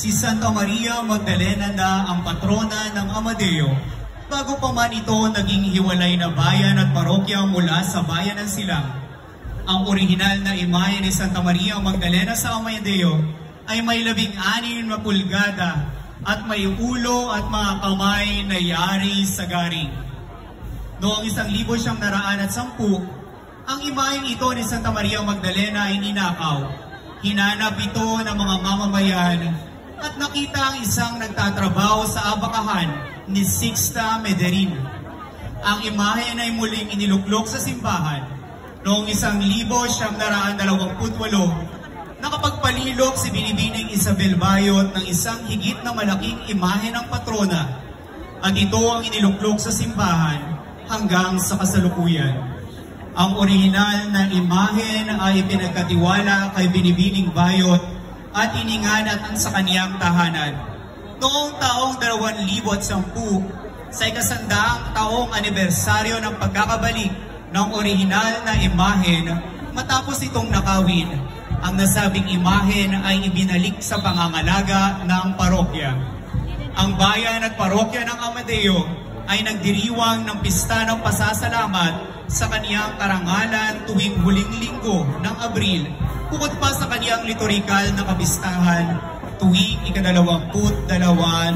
si Santa Maria Magdalena na ang patrona ng Amadeo, bago pa man ito naging hiwalay na bayan at parokya mula sa bayan ng Silang. Ang orihinal na imahe ni Santa Maria Magdalena sa Amadeo ay may 16 na pulgada at may ulo at mga kamay na yari sa garing. Noong 1910, ang imaheng ito ni Santa Maria Magdalena ay ninakaw. Hinanap ito ng mga mamamayan at nakita ang isang nagtatrabaho sa abakahan ni Sixta Mederin. Ang imahen ay muling iniluklok sa simbahan. Noong 1928, nakapagpalilok si Binibining Isabel Bayot ng isang higit na malaking imahe ng patrona at ito ang iniluklok sa simbahan hanggang sa kasalukuyan. Ang orihinal na imahen ay pinagkatiwala kay Binibining Bayot at ininganat sa kaniyang tahanan. Noong taong 2010, sa ikasandaang taong anibersaryo ng pagkakabalik ng orihinal na imahen, matapos itong nakawin, ang nasabing imahen ay ibinalik sa pangangalaga ng parokya. Ang bayan at parokya ng Amadeo ay nagdiriwang ng pista ng pasasalamat sa kaniyang karangalan tuwing huling linggo ng Abril, bukod pa sa kaniyang liturikal na kapistahan tuwing ika-22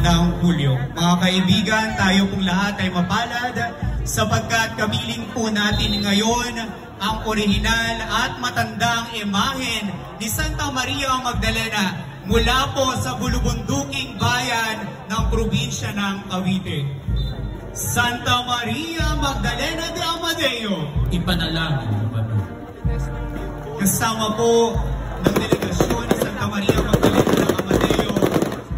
ng Hulyo. Mga kaibigan, tayo pong lahat ay mapalad sapagkat kamiling po natin ngayon ang orihinal at matandang imahen ni Santa Maria Magdalena mula po sa bulubunduking bayan ng probinsya ng Cavite. Santa Maria Magdalena de Amadeo, ipanalangin mo kami. Kasama po ng delegasyon ni Santa Maria Magdalena de Amadeo,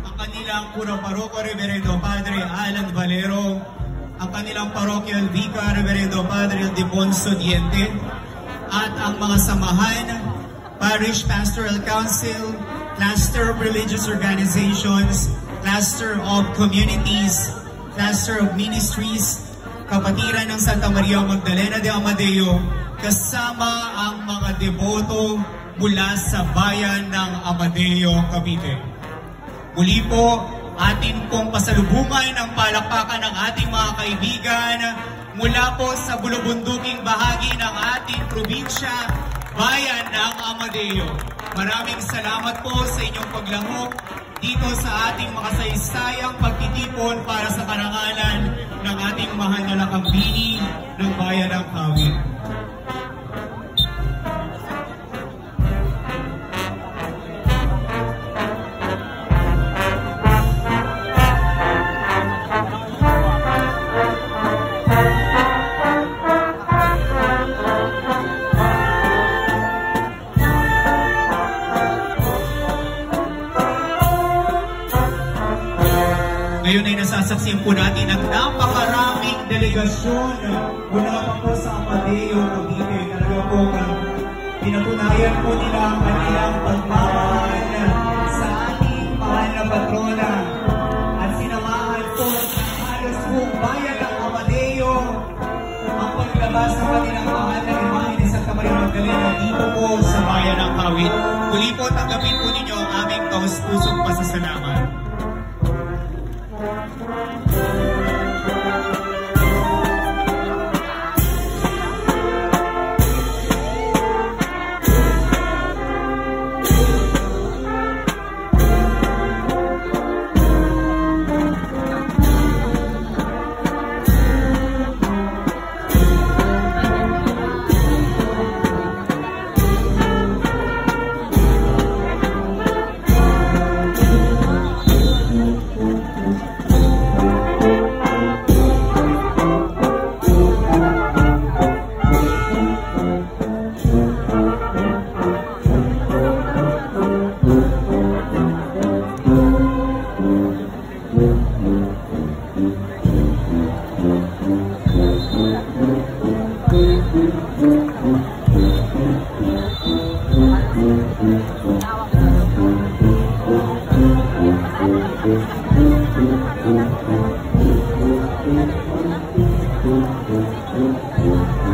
ang kanilang Pura Paroko Reverendo Padre Alan Valero, ang kanilang Parochial Vicar Reverendo Padre Aldefonso Diente, at ang mga samahan, Parish Pastoral Council, Cluster of Religious Organizations, Cluster of Communities, Cluster of Ministries, kapatiran ng Santa Maria Magdalena de Amadeo, kasama ang mga deboto mula sa bayan ng Amadeo, Cavite. Muli po, atin pong pasalubungan ang palakpakan ng ating mga kaibigan mula po sa bulubunduking bahagi ng ating probinsya, bayan ng Amadeo. Maraming salamat po sa inyong paglahok dito sa ating makasaysayang pagtitipon para sa karangalan ng ating mahal na lakambini ng bayan ng Cavite. Ngayon ay nasasaksihan po natin ang napakaraming delegasyon mula pa po sa Amadeo, Cavite. Talaga po pinatunayan po nila ang kanilang pagmamahal sa ating mahal na patrona. At sinamahan po sa halos buong bayan ng Amadeo ang paglabas ng kanilang mahal na imahe ni Santa Maria Magdalena dito po sa bayan ng Cavite. Muli po tanggapin po ninyo ang aming taus-pusong pasasalamat.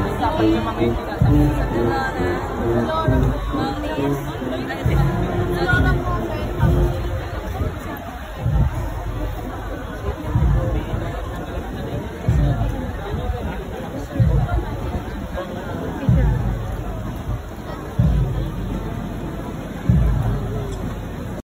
Kasama yung mga kaibigan sa